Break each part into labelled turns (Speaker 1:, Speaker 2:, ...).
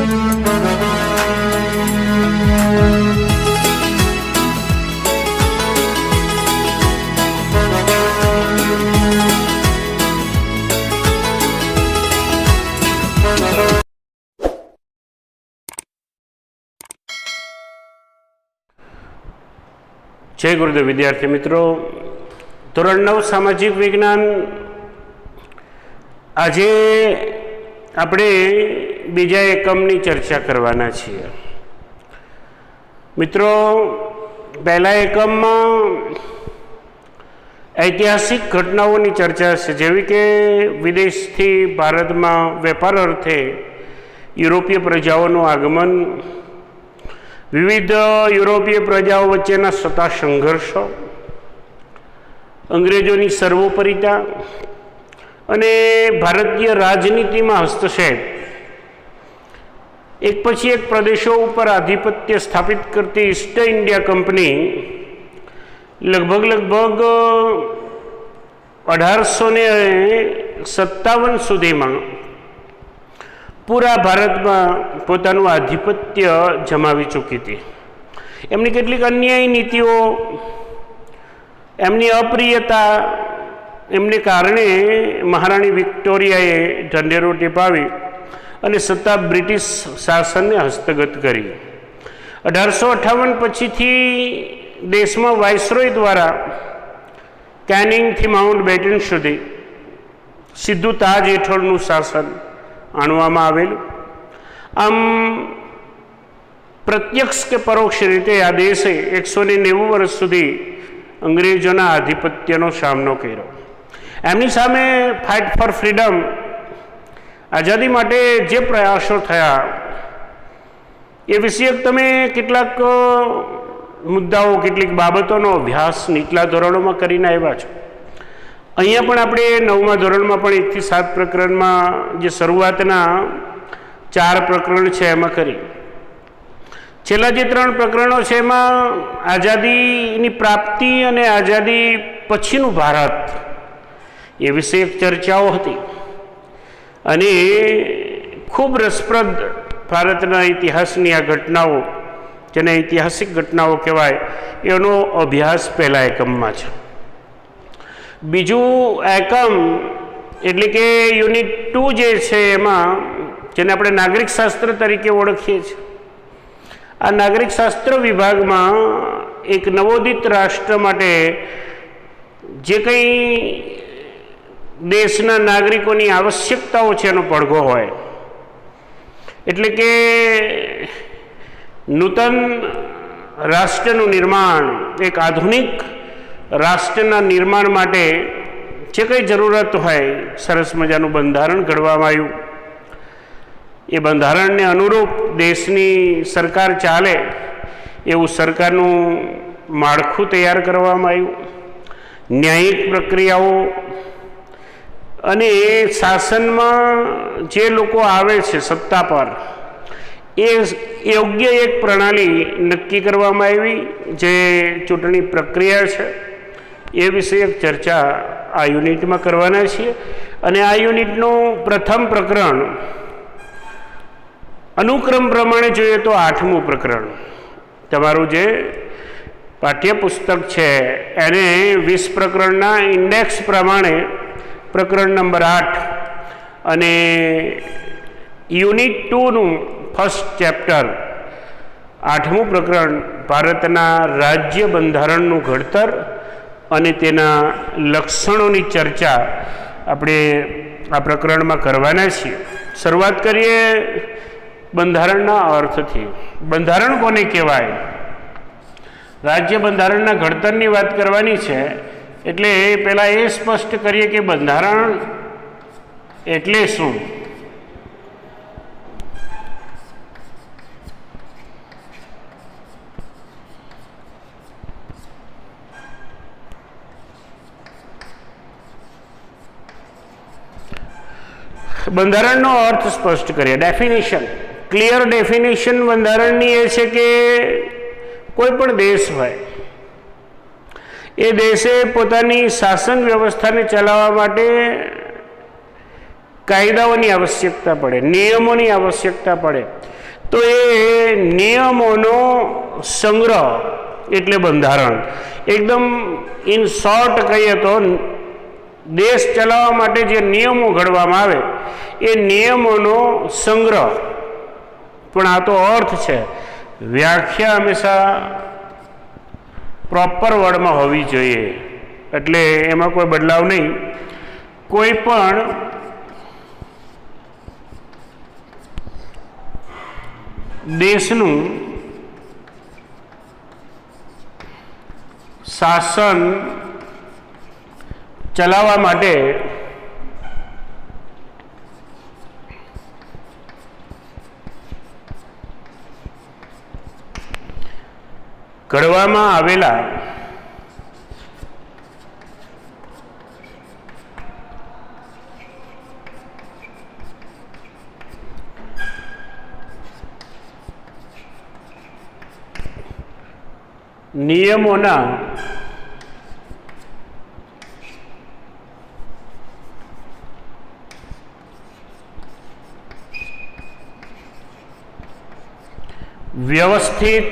Speaker 1: जय गुरुदेव विद्यार्थी मित्रों, धोरण 9 सामाजिक विज्ञान आजे આપણે બીજા એકમની ચર્ચા કરવાના છીએ। મિત્રો, પહેલા એકમમાં ઐતિહાસિક ઘટનાઓની ચર્ચા છે, જેવી કે વિદેશથી ભારતમાં વેપાર અર્થે યુરોપીય પ્રજાઓનું આગમન, વિવિધ યુરોપીય પ્રજાઓ વચ્ચેના સત્તા સંઘર્ષો, અંગ્રેજોની સર્વોપરિતા અને ભારતીય રાજનીતિમાં હસ્તક્ષેપ, એક પછી એક પ્રદેશો ઉપર આધિપત્ય સ્થાપિત કરતી ઈસ્ટ ઇન્ડિયા કંપની લગભગ 1857 સુધીમાં પૂરા ભારતમાં પોતાનું આધિપત્ય જમાવી ચૂકી હતી। એમની કેટલીક અન્યાયી નીતિઓ, એમની અપ્રિયતા, એમને કારણે મહારાણી વિક્ટોરિયાએ ઢંઢેરો ટીપાવી અને સત્તા બ્રિટિશ શાસનને હસ્તગત કરી। 1858 પછીથી દેશમાં વાઇસરોય દ્વારા કેનિંગથી માઉન્ટ બેટન સુધી સીધું તાજ હેઠળનું શાસન આણવામાં આવેલું। આમ પ્રત્યક્ષ કે પરોક્ષ રીતે આ દેશે 190 વર્ષ સુધી અંગ્રેજોના આધિપત્યનો સામનો કર્યો। એમની સામે ફાઇટ ફોર ફ્રીડમ, આઝાદી માટે જે પ્રયાસો થયા એ વિષયક તમે કેટલાક મુદ્દાઓ, કેટલીક બાબતોનો અભ્યાસ નીચલા ધોરણોમાં કરીને આવ્યા છો। અહીંયા પણ આપણે 9મા ધોરણમાં પણ 1 થી 7 પ્રકરણમાં જે શરૂઆતના 4 પ્રકરણ છે એમાં કરી। છેલ્લા જે 3 પ્રકરણો છે એમાં આઝાદીની પ્રાપ્તિ અને આઝાદી પછીનું ભારત એ વિષયક ચર્ચાઓ હતી અને ખૂબ રસપ્રદ ભારતના ઇતિહાસની આ ઘટનાઓ, જેને ઐતિહાસિક ઘટનાઓ કહેવાય, એનો અભ્યાસ પહેલા એકમમાં છે। બીજું એકમ એટલે કે યુનિટ 2 જે છે એમાં, જેને આપણે નાગરિક શાસ્ત્ર તરીકે ઓળખીએ છીએ, આ નાગરિક શાસ્ત્ર વિભાગમાં એક નવોદિત રાષ્ટ્ર માટે જે કંઈ દેશના નાગરિકોની આવશ્યકતાઓ છે એનો પડઘો હોય, એટલે કે નૂતન રાષ્ટ્રનું નિર્માણ, એક આધુનિક રાષ્ટ્રના નિર્માણ માટે જે કંઈ જરૂરત હોય, સરસ મજાનું બંધારણ ઘડવામાં આવ્યું। એ બંધારણને અનુરૂપ દેશની સરકાર ચાલે એવું સરકારનું માળખું તૈયાર કરવામાં આવ્યું। ન્યાયિક પ્રક્રિયાઓ અને શાસનમાં જે લોકો આવે છે સત્તા પર, એ યોગ્ય એક પ્રણાલી નક્કી કરવામાં આવી, જે ચૂંટણી પ્રક્રિયા છે। એ વિષયક ચર્ચા આ યુનિટમાં કરવાના છીએ। અને આ યુનિટનું પ્રથમ પ્રકરણ અનુક્રમ પ્રમાણે જોઈએ તો 8મું પ્રકરણ, તમારું જે પાઠ્યપુસ્તક છે એને 20 પ્રકરણના ઇન્ડેક્સ પ્રમાણે પ્રકરણ નંબર 8 અને યુનિટ 2નું ફર્સ્ટ ચેપ્ટર 8મું પ્રકરણ ભારતના રાજ્ય બંધારણનું ઘડતર અને તેના લક્ષણોની ચર્ચા આપણે આ પ્રકરણમાં કરવાના છીએ। શરૂઆત કરીએ બંધારણના અર્થથી। બંધારણ કોને કહેવાય? રાજ્ય બંધારણના ઘડતરની વાત કરવાની છે, એટલે પહેલાં એ સ્પષ્ટ કરીએ કે બંધારણ એટલે શું। બંધારણનો અર્થ સ્પષ્ટ કરીએ। ડેફિનેશન, ક્લિયર ડેફિનેશન બંધારણની એ છે કે કોઈ પણ દેશ હોય, એ દેશે પોતાની શાસન વ્યવસ્થાને ચલાવવા માટે કાયદાઓની આવશ્યકતા પડે, નિયમોની આવશ્યકતા પડે, તો એ નિયમોનો સંગ્રહ એટલે બંધારણ. એકદમ ઇન શોર્ટ કહીએ તો દેશ ચલાવવા માટે જે નિયમો ઘડવામાં આવે એ નિયમોનો સંગ્રહ. પણ આ તો અર્થ છે, વ્યાખ્યા હંમેશા પ્રોપર વર્ડમાં હોવી જોઈએ, એટલે એમાં કોઈ બદલાવ નહીં. કોઈ પણ દેશનું શાસન ચલાવવા માટે ઘડવામાં આવેલા નિયમોના વ્યવસ્થિત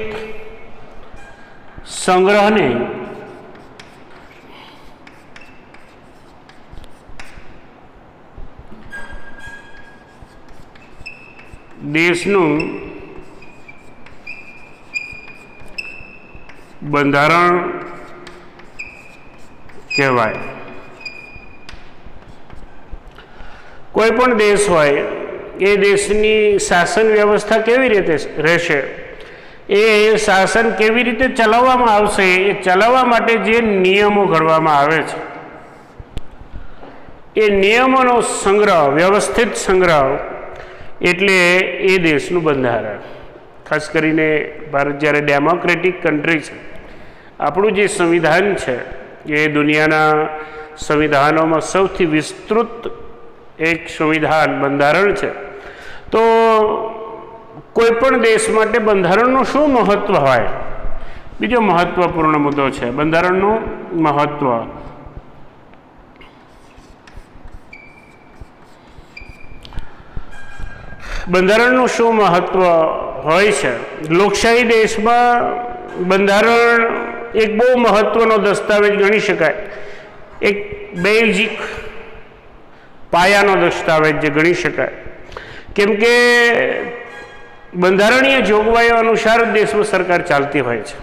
Speaker 1: સંગ્રહને દેશનું બંધારણ કહેવાય. કોઈ પણ દેશ હોય એ દેશની શાસન વ્યવસ્થા કેવી રીતે રહેશે, એ શાસન કેવી રીતે ચલાવવામાં આવશે, એ ચલાવવા માટે જે નિયમો ઘડવામાં આવે છે એ નિયમોનો સંગ્રહ, વ્યવસ્થિત સંગ્રહ એટલે એ દેશનું બંધારણ. ખાસ કરીને ભારત જ્યારે ડેમોક્રેટિક કન્ટ્રી છે, આપણું જે સંવિધાન છે એ દુનિયાના સંવિધાનોમાં સૌથી વિસ્તૃત એક સંવિધાન બંધારણ છે. તો કોઈ પણ દેશ માટે બંધારણનું શું મહત્વ હોય? બીજો મહત્વપૂર્ણ મુદ્દો છે બંધારણનું મહત્વ. બંધારણનું શું મહત્વ હોય છે? લોકશાહી દેશમાં બંધારણ એક બહુ મહત્વનો દસ્તાવેજ ગણી શકાય, એક બેઝિક પાયાનો દસ્તાવેજ જે ગણી શકાય. કેમ કે બંધારણીય જોગવાઈઓ અનુસાર દેશમાં સરકાર ચાલતી હોય છે.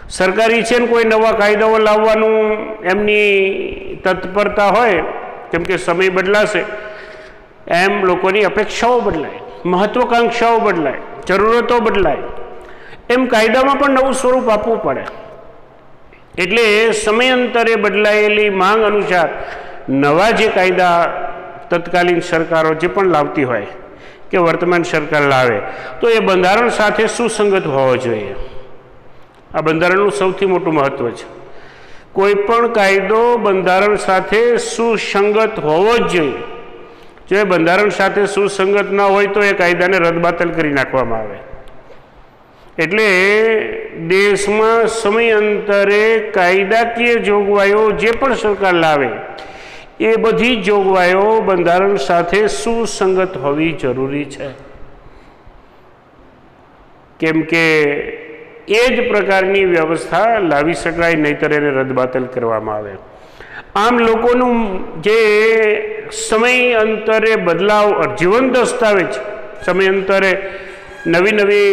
Speaker 1: સરકાર ઈચ્છે ને કોઈ નવા કાયદાઓ લાવવાનું એમની તત્પરતા હોય, કેમ કે સમય બદલાશે એમ લોકોની અપેક્ષાઓ બદલાય, મહત્વાકાંક્ષાઓ બદલાય, જરૂરતો બદલાય, એમ કાયદામાં પણ નવું સ્વરૂપ આપવું પડે. એટલે સમયાંતરે બદલાયેલી માંગ અનુસાર નવા જે કાયદા તત્કાલીન સરકારો જે પણ લાવતી હોય કે વર્તમાન સરકાર લાવે તો એ બંધારણ સાથે સુસંગત હોવો જોઈએ. આ બંધારણનું સૌથી મોટું મહત્વ છે. કોઈ પણ કાયદો બંધારણ સાથે સુસંગત હોવો જ જોઈએ. જો એ બંધારણ સાથે સુસંગત ન હોય તો એ કાયદાને રદબાતલ કરી નાખવામાં આવે. એટલે દેશમાં સમયાંતરે કાયદાકીય જોગવાઈઓ જે પણ સરકાર લાવે એ બધી જોગવાઈઓ બંધારણ સાથે સુસંગત હોવી જરૂરી છે. કેમ કે એ જ પ્રકારની વ્યવસ્થા લાવી શકાય, નહીંતર એને રદબાતલ કરવામાં આવે. આમ લોકોનું જે સમયાંતરે બદલાવ, જીવન દસ્તાવેજ, સમયાંતરે નવી નવી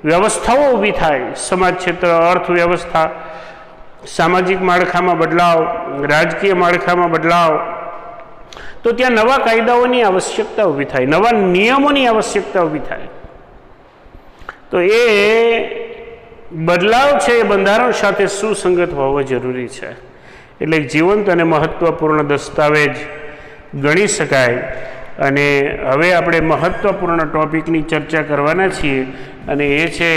Speaker 1: વ્યવસ્થાઓ ઊભી થાય, સમાજ ક્ષેત્ર, અર્થવ્યવસ્થા, સામાજિક માળખામાં બદલાવ, રાજકીય માળખામાં બદલાવ, તો ત્યાં નવા કાયદાઓની આવશ્યકતા ઊભી થાય, નવા નિયમોની આવશ્યકતા ઊભી થાય. તો એ બદલાવ છે એ બંધારણ સાથે સુસંગત હોવો જરૂરી છે. એટલે જીવંત અને મહત્વપૂર્ણ દસ્તાવેજ ગણી શકાય. અને હવે આપણે મહત્વપૂર્ણ ટોપિકની ચર્ચા કરવાના છીએ, અને એ છે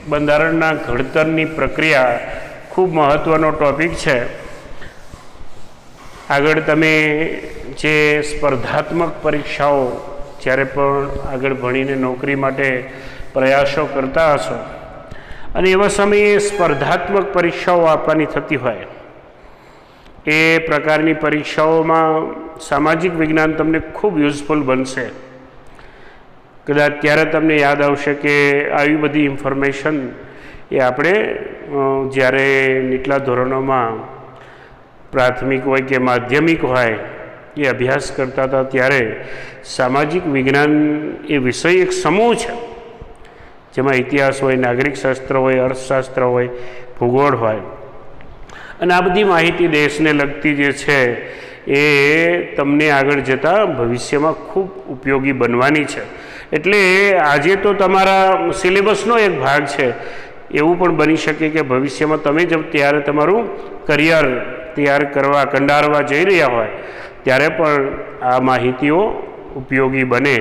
Speaker 1: બંધારણના ઘડતરની પ્રક્રિયા. ખૂબ મહત્ત્વનો ટોપિક છે. આગળ તમે જે સ્પર્ધાત્મક પરીક્ષાઓ જ્યારે પણ આગળ ભણીને નોકરી માટે પ્રયાસો કરતા હશો અને એવા સમયે સ્પર્ધાત્મક પરીક્ષાઓ આપવાની થતી હોય એ પ્રકારની પરીક્ષાઓમાં સામાજિક વિજ્ઞાન તમને ખૂબ યુઝફુલ બનશે. કદાચ ત્યારે તમને યાદ આવશે કે આવી બધી ઇન્ફોર્મેશન એ આપણે જ્યારે નીચલા ધોરણોમાં પ્રાથમિક હોય કે માધ્યમિક હોય એ અભ્યાસ કરતા હતા ત્યારે સામાજિક વિજ્ઞાન એ વિષય એક સમૂહ છે જેમાં ઇતિહાસ હોય, નાગરિક શાસ્ત્ર હોય, અર્થશાસ્ત્ર હોય, ભૂગોળ હોય અને આ બધી માહિતી દેશને લગતી જે છે એ તમને આગળ જતાં ભવિષ્યમાં ખૂબ ઉપયોગી બનવાની છે. એટલે આજે તો તમારા સિલેબસનો એક ભાગ છે. એવું પણ બની શકે કે ભવિષ્યમાં તમે જ ત્યારે તમારું કરિયર તૈયાર કરવા કંડારવા જઈ રહ્યા હોય ત્યારે પણ આ માહિતીઓ ઉપયોગી બને.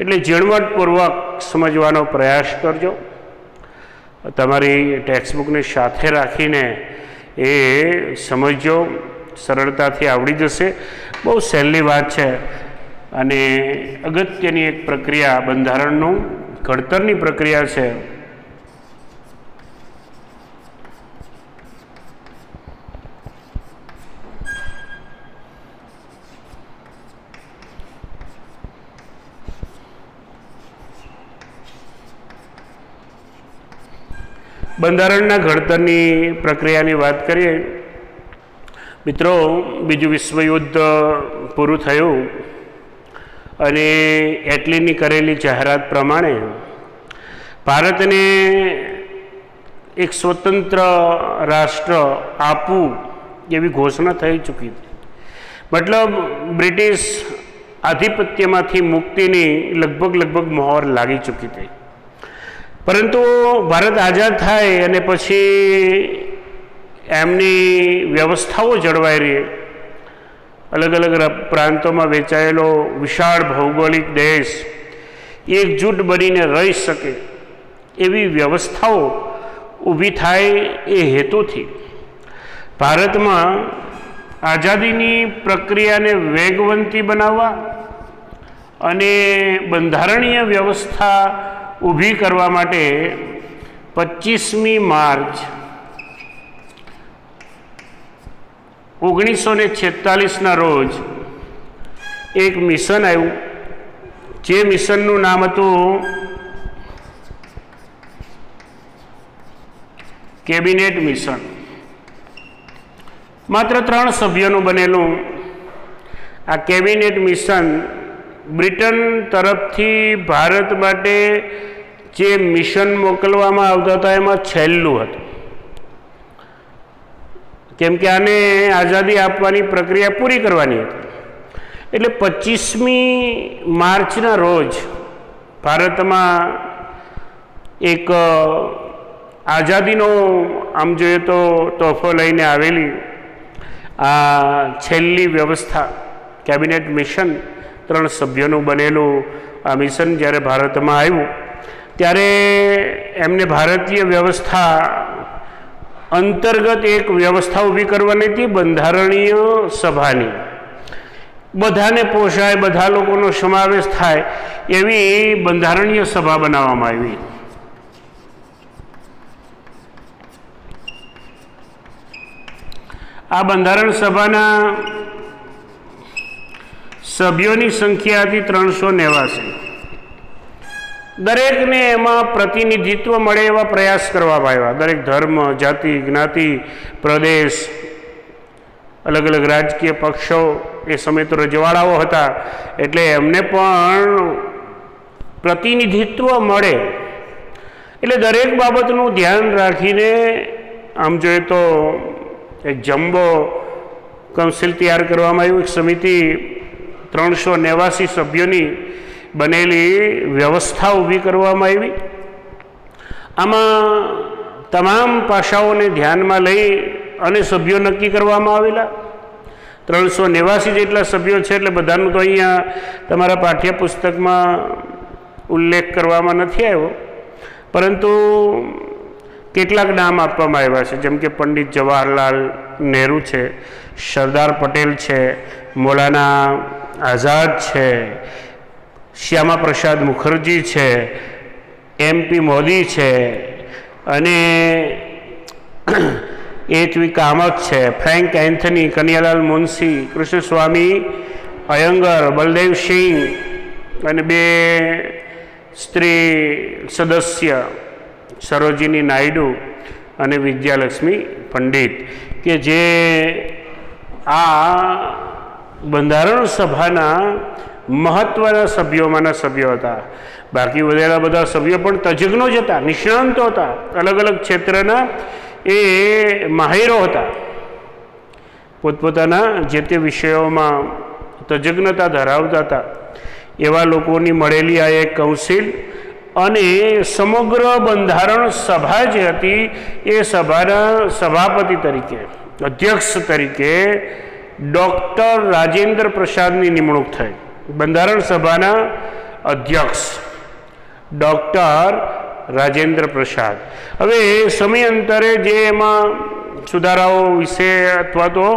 Speaker 1: એટલે ઝીણવટપૂર્વક સમજવાનો પ્રયાસ કરજો. તમારી ટેક્સ્ટબુકને સાથે રાખીને એ સમજો, સરળતાથી આવડી જશે. બહુ સહેલી વાત છે અને અગત્યની એક પ્રક્રિયા બંધારણનું ઘડતરની પ્રક્રિયા છે. બંધારણના ઘડતરની પ્રક્રિયાની વાત કરીએ મિત્રો, બીજું વિશ્વયુદ્ધ પૂરું થયું અને એટલીની કરેલી જાહેરાત પ્રમાણે ભારતને એક સ્વતંત્ર રાષ્ટ્ર આપવું એવી ઘોષણા થઈ ચૂકી હતી. મતલબ બ્રિટિશ આધિપત્યમાંથી મુક્તિની લગભગ મહોર લાગી ચૂકી હતી. પરંતુ ભારત આઝાદ થાય અને પછી એમની વ્યવસ્થાઓ જળવાઈ રહી. અલગ અલગ પ્રાંતોમાં વેચાયેલો વિશાળ ભૌગોલિક દેશ એકજૂટ બનીને રહી શકે એવી વ્યવસ્થાઓ ઊભી થાય એ હેતુથી ભારતમાં આઝાદીની પ્રક્રિયાને વેગવંતી બનાવવા અને બંધારણીય વ્યવસ્થા ઊભી કરવા માટે 25મી માર્ચ 1946ના રોજ એક મિશન આવ્યું, જે મિશનનું નામ હતું કેબિનેટ મિશન. માત્ર 3 સભ્યોનું બનેલું આ કેબિનેટ મિશન બ્રિટન તરફથી ભારત માટે જે મિશન મોકલવામાં આવતા હતા એમાં છેલ્લું હતું. કેમ કે આને આઝાદી આપવાની પ્રક્રિયા પૂરી કરવાની હતી. એટલે 25મી માર્ચના રોજ ભારતમાં એક આઝાદીનો આમ જોઈએ તો તોહફો લઈને આવેલી આ છેલ્લી વ્યવસ્થા કેબિનેટ મિશન 3 સભ્યોનું બનેલું આ મિશન જ્યારે ભારતમાં આવ્યું ત્યારે એમને ભારતીય વ્યવસ્થા અંતર્ગત એક વ્યવસ્થા ઊભી કરવાની હતી, બંધારણીય સભાની. બધાને પોષાય, બધા લોકોનો સમાવેશ થાય એવી બંધારણીય સભા બનાવવામાં આવી. આ બંધારણ સભાના સભ્યોની સંખ્યા હતી 389. દરેકને એમાં પ્રતિનિધિત્વ મળે એવા પ્રયાસ કરવામાં આવ્યા. દરેક ધર્મ, જાતિ, જ્ઞાતિ, પ્રદેશ, અલગ અલગ રાજકીય પક્ષો, એ સમય તો રજવાડાઓ હતા એટલે એમને પણ પ્રતિનિધિત્વ મળે એટલે દરેક બાબતનું ધ્યાન રાખીને આમ જોઈએ તો એક જમ્બો કાઉન્સિલ તૈયાર કરવામાં આવ્યું. એક સમિતિ 389 સભ્યોની બનેલી વ્યવસ્થા ઊભી કરવામાં આવી. આમાં તમામ પાસાઓને ધ્યાનમાં લઈ અને સભ્યો નક્કી કરવામાં આવેલા. 389 જેટલા સભ્યો છે એટલે બધાનું તો અહીંયા તમારા પાઠ્યપુસ્તકમાં ઉલ્લેખ કરવામાં નથી આવ્યો, પરંતુ કેટલાક નામ આપવામાં આવ્યા છે. જેમ કે પંડિત જવાહરલાલ નહેરુ છે, સરદાર પટેલ છે, મૌલાના આઝાદ છે, શ્યામા પ્રસાદ મુખર્જી છે, MP મોદી છે અને એચવી કામત છે, ફ્રેન્ક એન્થની, કનૈયાલાલ મુનશી, કૃષ્ણસ્વામી અયંગર, બલદેવ સિંહ અને 2 સ્ત્રી સદસ્ય સરોજિની નાયડુ અને વિજયાલક્ષ્મી પંડિત, કે જે આ બંધારણ સભાના મહત્ત્વના સભ્યોમાંના સભ્યો હતા. બાકી વધેલા બધા સભ્યો પણ તજજ્ઞો જ હતા, નિષ્ણાંતો હતા, અલગ અલગ ક્ષેત્રના એ માહિરો હતા, પોતપોતાના જે તે વિષયોમાં તજજ્ઞતા ધરાવતા હતા. એવા લોકોની મળેલી આ એક કાઉન્સિલ અને સમગ્ર બંધારણ સભા જે હતી એ સભાના સભાપતિ તરીકે, અધ્યક્ષ તરીકે ડૉક્ટર રાજેન્દ્ર પ્રસાદની નિમણૂક થઈ. બંધારણ સભાના અધ્યક્ષ ડૉક્ટર રાજેન્દ્ર પ્રસાદ. હવે સમયાંતરે જે એમાં સુધારાઓ વિશે અથવા તો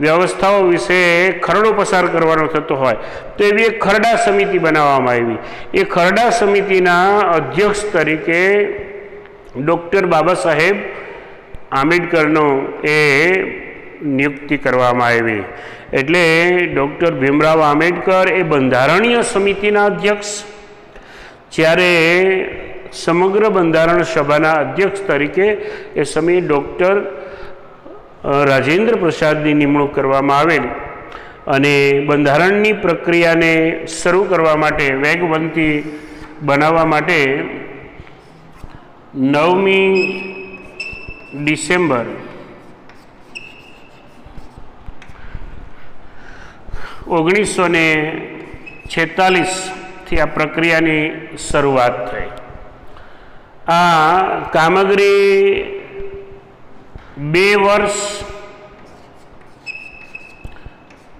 Speaker 1: વ્યવસ્થાઓ વિશે ખરડો પસાર કરવાનો થતો હોય તો એવી એક ખરડા સમિતિ બનાવવામાં આવી. એ ખરડા સમિતિના અધ્યક્ષ તરીકે ડૉક્ટર બાબા સાહેબ આંબેડકરનો એ નિયુક્તિ કરવામાં આવી. એટલે ડૉક્ટર ભીમરાવ આંબેડકર એ બંધારણીય સમિતિના અધ્યક્ષ, જ્યારે સમગ્ર બંધારણ સભાના અધ્યક્ષ તરીકે એ સમયે ડૉક્ટર રાજેન્દ્ર પ્રસાદની નિમણૂક કરવામાં આવેલી. અને બંધારણની પ્રક્રિયાને શરૂ કરવા માટે, વેગવંતી બનાવવા માટે 9મી ડિસેમ્બર 1946થી આ પ્રક્રિયાની શરૂઆત થઈ. આ કામગીરી 2 વર્ષ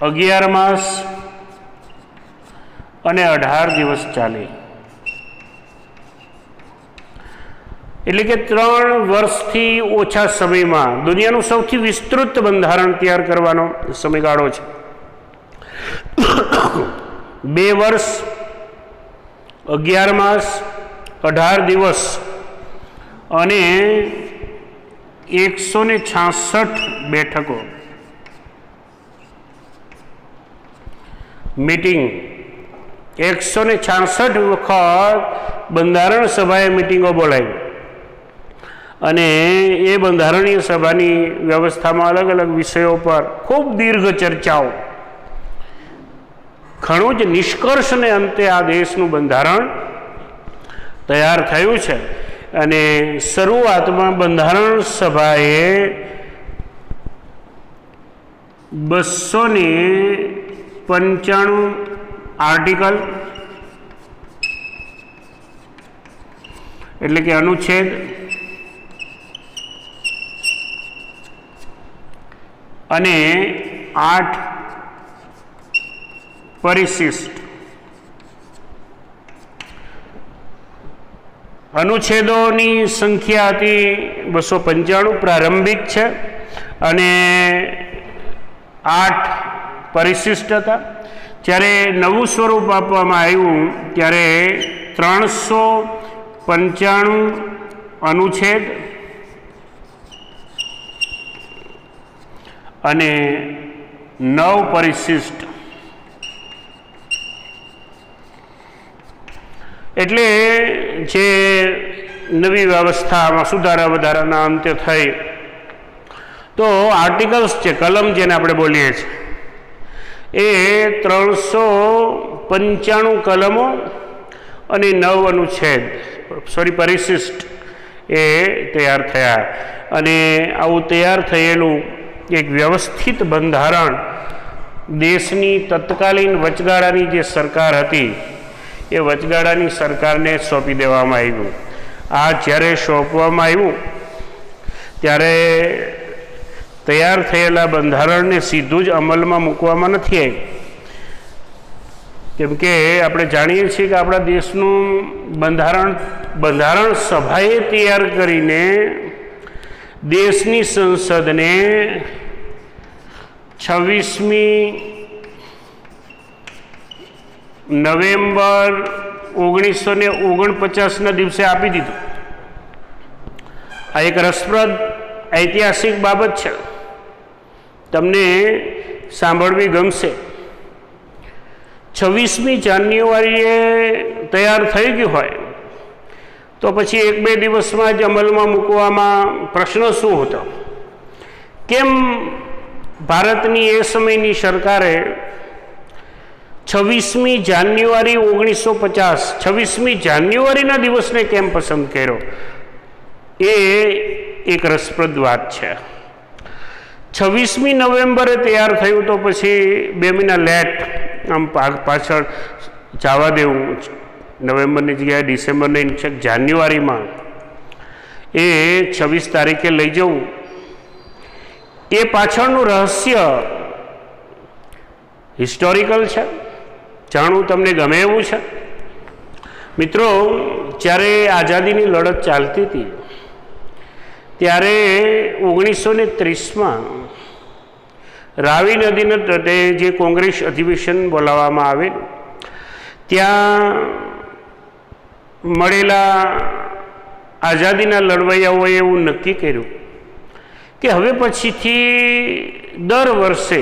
Speaker 1: 11 માસ અને 18 દિવસ ચાલી. એટલે કે 3 વર્ષથી ઓછા સમયમાં દુનિયાનું સૌથી વિસ્તૃત બંધારણ તૈયાર કરવાનો સમયગાળો છે. 2 વર્ષ 11 માસ 18 દિવસ અને 166 બેઠકો, મીટિંગ, 166 વખત બંધારણ સભાએ મિટિંગો બોલાવી. અને એ બંધારણીય સભાની વ્યવસ્થામાં અલગ અલગ વિષયો પર ખૂબ દીર્ઘ ચર્ચાઓ, ઘણું જ નિષ્કર્ષને અંતે આ દેશનું બંધારણ તૈયાર થયું છે. અને શરૂઆતમાં બંધારણ સભાએ 295 આર્ટિકલ એટલે કે અનુચ્છેદ અને 8 પરિશિષ્ટ. અનુચ્છેદોની સંખ્યા હતી 295 પ્રારંભિક છે અને 8 પરિશિષ્ટ હતા. જ્યારે નવું સ્વરૂપ આપવામાં આવ્યું ત્યારે 395 અનુચ્છેદ અને 9 પરિશિષ્ટ. એટલે જે નવી વ્યવસ્થામાં સુધારા વધારાના અંતે થઈ તો આર્ટિકલ્સ છે, કલમ જેને આપણે બોલીએ છીએ, એ 395 કલમો અને 9 અનુચ્છેદ પરિશિષ્ટ એ તૈયાર થયા. અને આવું તૈયાર થયેલું એક વ્યવસ્થિત બંધારણ દેશની તત્કાલીન વચગાળાની જે સરકાર હતી એ વચગાળાની સરકારને સોંપી દેવામાં આવ્યું. આ જ્યારે સોંપવામાં આવ્યું ત્યારે તૈયાર થયેલા બંધારણને સીધું જ અમલમાં મૂકવામાં નથી આવ્યું. કેમ કે આપણે જાણીએ છીએ કે આપણા દેશનું બંધારણ સભાએ તૈયાર કરીને દેશની સંસદને 26મી નવેમ્બર 1949ના દિવસે આપી દીધું. આ એક રસપ્રદ ઐતિહાસિક બાબત છે, તમને સાંભળવી ગમશે. 26મી જાન્યુઆરીએ તૈયાર થઈ ગયું હોય તો પછી 1-2 દિવસમાં જ અમલમાં મૂકવામાં પ્રશ્ન શું હતો? કેમ ભારતની એ સમયની સરકારે 26મી જાન્યુઆરી 1950 26મી જાન્યુઆરીના દિવસને કેમ પસંદ કર્યો? એ એક રસપ્રદ વાત છે. 26મી નવેમ્બરે તૈયાર થયું તો પછી 2 મહિના લેટ આમ પાછળ જવા દેવું, નવેમ્બરની જગ્યાએ ડિસેમ્બરની છેક જાન્યુઆરીમાં એ 26 તારીખે લઈ જવું, એ પાછળનું રહસ્ય હિસ્ટોરિકલ છે, જાણવું તમને ગમે એવું છે. મિત્રો, જ્યારે આઝાદીની લડત ચાલતી હતી ત્યારે 1930માં રાવી નદીના તટે જે કોંગ્રેસ અધિવેશન બોલાવવામાં આવેલું, ત્યાં મળેલા આઝાદીના લડવૈયાઓએ એવું નક્કી કર્યું કે હવે પછીથી દર વર્ષે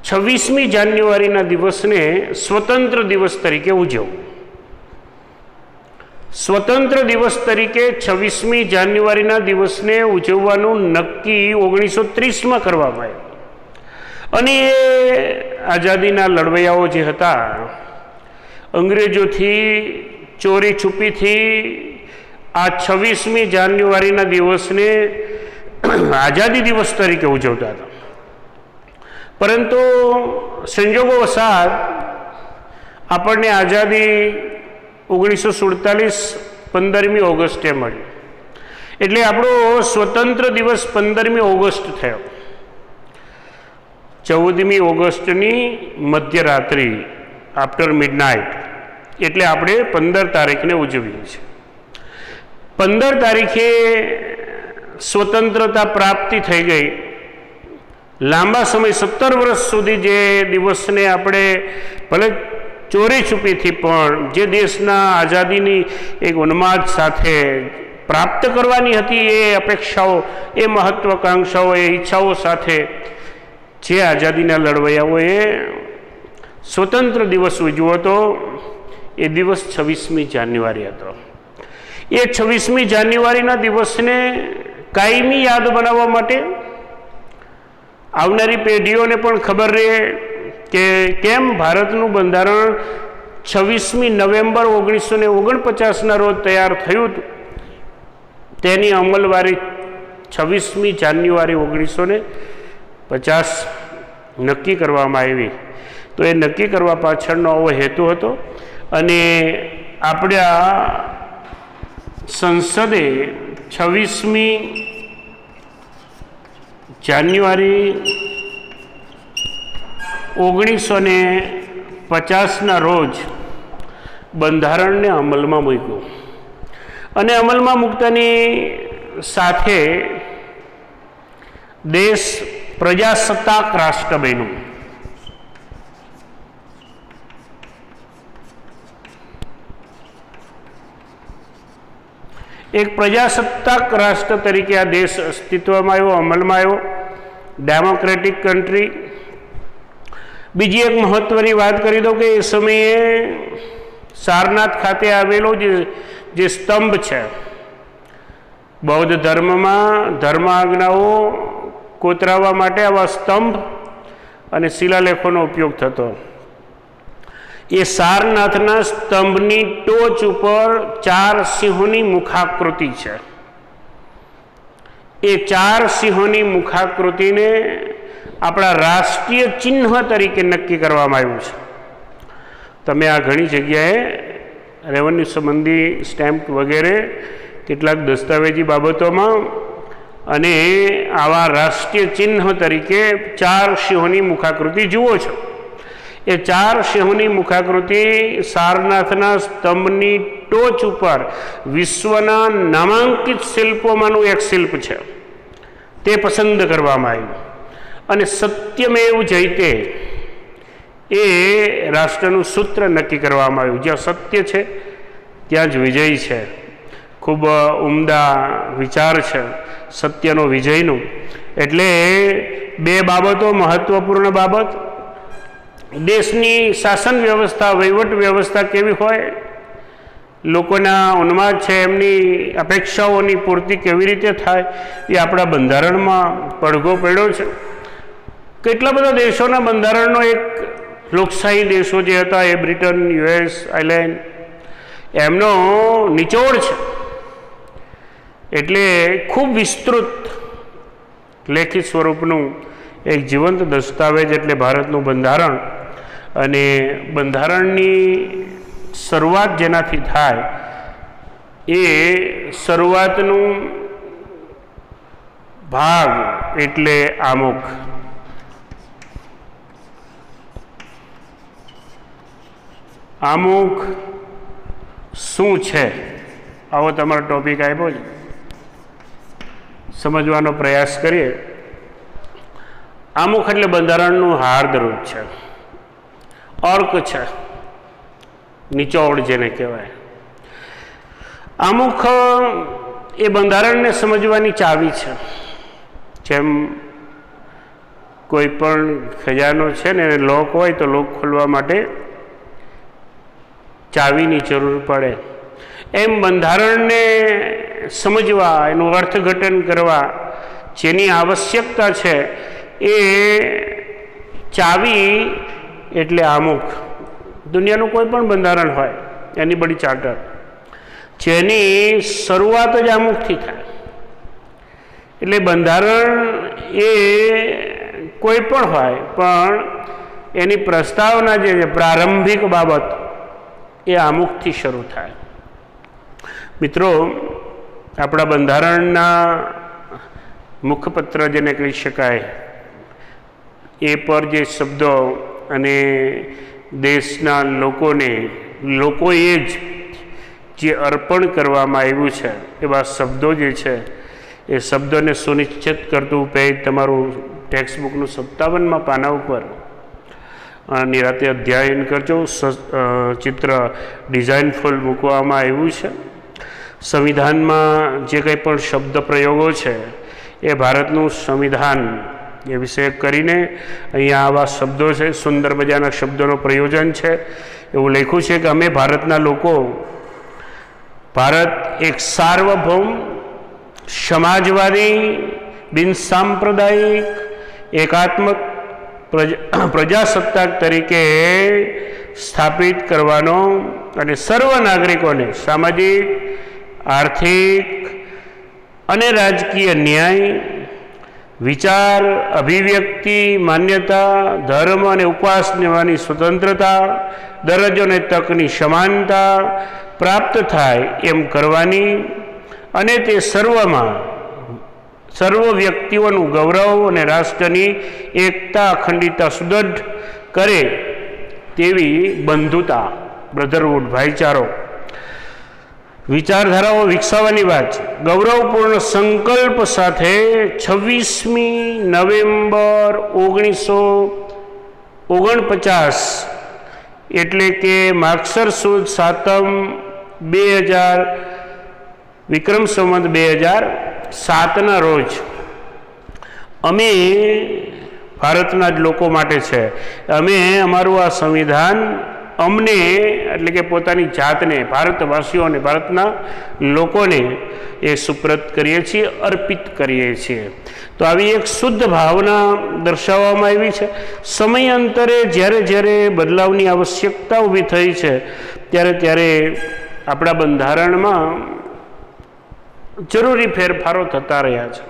Speaker 1: 26મી જાન્યુઆરીના દિવસને સ્વતંત્ર દિવસ તરીકે ઉજવવું. સ્વતંત્ર દિવસ તરીકે 26મી જાન્યુઆરીના દિવસને ઉજવવાનું નક્કી 1930માં કરવામાં આવ્યું. અને એ આઝાદીના લડવૈયાઓ જે હતા, અંગ્રેજોથી ચોરી છુપીથી આ 26મી જાન્યુઆરીના દિવસને આઝાદી દિવસ તરીકે ઉજવતા હતા. પરંતુ સંજોગોવશાત આપણને આઝાદી 1947 15મી ઓગસ્ટે મળી, એટલે આપણો સ્વતંત્ર દિવસ 15મી ઓગસ્ટ થયો. 14મી ઓગસ્ટની મધ્યરાત્રિ, આફ્ટર મિડનાઇટ, એટલે આપણે 15 તારીખને ઉજવીએ છીએ. 15 તારીખે સ્વતંત્રતા પ્રાપ્તિ થઈ ગઈ. લાંબા સમય 17 વર્ષ સુધી જે દિવસને આપણે ભલે ચોરી છુપીથી પણ જે દેશના આઝાદીની એક ઉન્માદ સાથે પ્રાપ્ત કરવાની હતી, એ અપેક્ષાઓ, એ મહત્વાકાંક્ષાઓ, એ ઈચ્છાઓ સાથે જે આઝાદીના લડવૈયાઓએ સ્વતંત્ર દિવસ ઉજવ્યો હતો, એ દિવસ 26મી જાન્યુઆરી હતો. એ 26મી જાન્યુઆરીના દિવસને કાયમી યાદ બનાવવા માટે આવનારી પેઢીઓને પણ ખબર રહે કે કેમ ભારતનું બંધારણ 26મી નવેમ્બર 1949ના રોજ તૈયાર થયું હતું, તેની અમલવારી 26મી જાન્યુઆરી 1950 નક્કી કરવામાં આવી. તો એ નક્કી કરવા પાછળનો આવો હેતુ હતો. અને આપણા સંસદે 26મી જાન્યુઆરી 1950ના રોજ બંધારણને અમલમાં મૂક્યું. અને અમલમાં મૂકતાની સાથે દેશ પ્રજાસત્તાક રાષ્ટ્ર બન્યું. એક પ્રજાસત્તાક રાષ્ટ્ર તરીકે આ દેશ અસ્તિત્વમાં આવ્યો, અમલમાં આવ્યો, ડેમોક્રેટિક કન્ટ્રી. બીજી એક મહત્વની વાત કરી દઉં કે એ સમયે સારનાથ ખાતે આવેલો જે સ્તંભ છે, બૌદ્ધ ધર્મમાં ધર્મ આજ્ઞાઓ કોતરાવવા માટે આવા સ્તંભ અને શિલાલેખોનો ઉપયોગ થતો. એ સારનાથના સ્તંભની ટોચ ઉપર 4 સિંહોની મુખાકૃતિ છે. એ 4 સિંહોની મુખાકૃતિને આપણા રાષ્ટ્રીય ચિહ્ન તરીકે નક્કી કરવામાં આવ્યું છે. તમે આ ઘણી જગ્યાએ રેવન્યુ સંબંધી સ્ટેમ્પ વગેરે કેટલાક દસ્તાવેજી બાબતોમાં અને આવા રાષ્ટ્રીય ચિહ્ન તરીકે 4 સિંહોની મુખાકૃતિ જુઓ છો. એ 4 સિંહોની મુખાકૃતિ સારનાથના સ્તંભની ટોચ ઉપર વિશ્વના નામાંકિત શિલ્પોમાંનું એક શિલ્પ છે, તે પસંદ કરવામાં આવ્યું. અને સત્યમેવ જયતે એ રાષ્ટ્રનું સૂત્ર નક્કી કરવામાં આવ્યું. જ્યાં સત્ય છે ત્યાં જ વિજય છે. ખૂબ ઉમદા વિચાર છે. સત્યનો વિજયનું. એટલે બે બાબતો મહત્વપૂર્ણ બાબત, દેશની શાસન વ્યવસ્થા, વહીવટ વ્યવસ્થા કેવી હોય, લોકોના ઉન્માદ છે એમની અપેક્ષાઓની પૂર્તિ કેવી રીતે થાય, એ આપણા બંધારણમાં પડઘો પડ્યો છે. કેટલા બધા દેશોના બંધારણનો એક લોકશાહી દેશો જે હતા એ બ્રિટન, US, આયર્લેન્ડ, એમનો નિચોડ છે. એટલે ખૂબ વિસ્તૃત લેખિત સ્વરૂપનું એક જીવંત દસ્તાવેજ એટલે ભારતનું બંધારણ. અને બંધારણની શરૂઆત જેનાથી થાય એ શરૂઆતનું ભાગ એટલે આમુખ. આમુખ શું છે, આવો તમારો ટોપિક આપ્યો છે, સમજવાનો પ્રયાસ કરીએ. આમુખ એટલે બંધારણનું હાર્દ રૂપ છે, અર્ક છે, નિચોડ જેને કહેવાય. આમુખ એ બંધારણને સમજવાની ચાવી છે. જેમ કોઈ પણ ખજાનો છે ને લોક હોય તો લોક ખોલવા માટે ચાવીની જરૂર પડે, એમ બંધારણને સમજવા, એનું અર્થઘટન કરવા જેની આવશ્યકતા છે એ ચાવી એટલે આમુખ. દુનિયાનું કોઈ પણ બંધારણ હોય, એની બડી ચાર્ટર, જેની શરૂઆત જ આમુખથી થાય. એટલે બંધારણ એ કોઈ પણ હોય, પણ એની પ્રસ્તાવના જે છે, પ્રારંભિક બાબત, એ આમુખથી શરૂ થાય. મિત્રો, આપણા બંધારણના મુખપત્ર જેને કહી શકાય, એ પર જે શબ્દો અને દેશના લોકોએ જ જે અર્પણ કરવામાં આવ્યું છે એવા શબ્દો જે છે એ શબ્દોને સુનિશ્ચિત કરતું પેજ તમારું ટેક્સ્ટબુકનું 57માં પાના ઉપર નિરાતે અધ્યયન કરજો. ચિત્ર ડિઝાઇનફુલ મૂકવામાં આવ્યું છે. સંવિધાનમાં જે કંઈ પણ શબ્દ પ્રયોગો છે એ ભારતનું સંવિધાન એ વિષય કરીને અહીંયા આવા શબ્દો છે, સુંદર મજાના શબ્દોનું પ્રયોજન છે. એવું લખ્યું છે કે અમે ભારતના લોકો, ભારત એક સાર્વભૌમ, સમાજવાદી, બિનસાંપ્રદાયિક, એકાત્મક પ્રજાસત્તાક તરીકે સ્થાપિત કરવાનો અને સર્વ નાગરિકોને સામાજિક, આર્થિક અને રાજકીય ન્યાય, વિચાર, અભિવ્યક્તિ, માન્યતા, ધર્મ અને ઉપાસનાની સ્વતંત્રતા, દરજ્જો અને તકની સમાનતા પ્રાપ્ત થાય એમ કરવાની અને તે સર્વ વ્યક્તિઓનું ગૌરવ અને રાષ્ટ્રની એકતા, અખંડિતતા સુદૃઢ કરે તેવી બંધુતા, બ્રધરહુડ, ભાઈચારો, વિચારધારાઓ વિકસાવવાની વાત છે. ગૌરવપૂર્ણ સંકલ્પ સાથે 26મી નવેમ્બર 1949 એટલે કે માગસર સુદ સાતમ 2000 વિક્રમ સંવત 2007ના રોજ અમે ભારતના જ લોકો માટે છે, અમે અમારું આ સંવિધાન અમને એટલે કે પોતાની જાતને, ભારતવાસીઓને, ભારતના લોકોને એ સુપ્રત કરીએ છીએ, અર્પિત કરીએ છીએ. તો આવી એક શુદ્ધ ભાવના દર્શાવવામાં આવી છે. સમયાંતરે જ્યારે જ્યારે બદલાવની આવશ્યકતા ઊભી થઈ છે ત્યારે આપણા બંધારણમાં જરૂરી ફેરફારો થતા રહ્યા છે.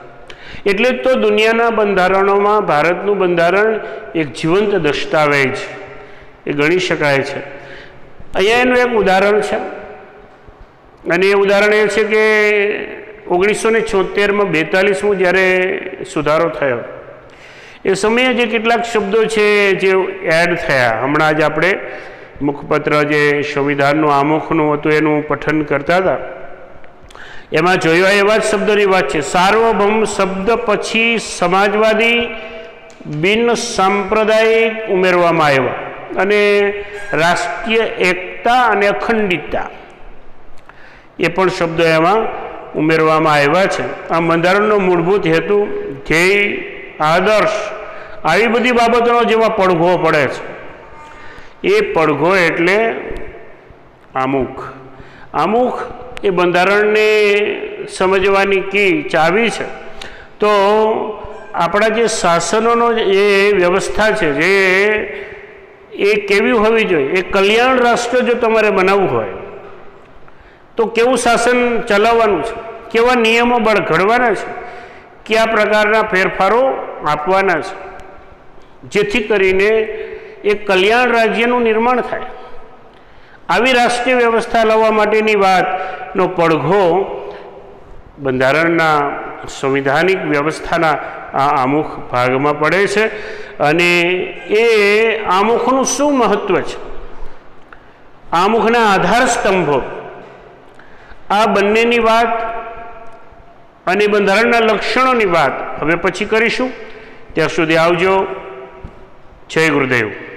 Speaker 1: એટલે તો દુનિયાના બંધારણોમાં ભારતનું બંધારણ એક જીવંત દસ્તાવેજ એ ગણી શકાય છે. અહીંયા એનું એક ઉદાહરણ છે, અને એ ઉદાહરણ એ છે કે 1976માં 42મો જ્યારે સુધારો થયો એ સમયે જે કેટલાક શબ્દો છે જે એડ થયા, હમણાં જ આપણે મુખપત્ર જે સંવિધાનનું આમુખનું હતું એનું પઠન કરતા હતા, એમાં જોયા એવા જ શબ્દોની વાત છે. સાર્વભૌમ શબ્દ પછી સમાજવાદી, બિન સાંપ્રદાયિક ઉમેરવામાં આવ્યા અને રાષ્ટ્રીય એકતા અને અખંડિતતા એ પણ શબ્દો એમાં ઉમેરવામાં આવ્યા છે. આ બંધારણનો મૂળભૂત હેતુ, ધ્યેય, આદર્શ આવી બધી બાબતોનો જેમાં પડઘો પડે છે, એ પડઘો એટલે આમુખ. આમુખ એ બંધારણને સમજવાની કી ચાવી છે. તો આપણા જે શાસનોનો એ વ્યવસ્થા છે, જે એ કેવી હોવી જોઈએ? એ કલ્યાણ રાષ્ટ્ર જો તમારે બનાવવું હોય તો કેવું શાસન ચલાવવાનું છે, કેવા નિયમો ઘડવાના છે, કયા પ્રકારના ફેરફારો આપવાના છે, જેથી કરીને એ કલ્યાણ રાજ્યનું નિર્માણ થાય. આવી રાષ્ટ્રીય વ્યવસ્થા લાવવા માટેની વાતનો પડઘો બંધારણના સંવિધાનિક વ્યવસ્થાના આ આમુખ ભાગમાં પડે છે. અને એ આમુખનું શું મહત્ત્વ છે, આમુખના આધાર સ્તંભો, આ બંનેની વાત અને બંધારણના લક્ષણોની વાત હવે પછી કરીશું. ત્યાં સુધી આવજો. જય ગુરુદેવ.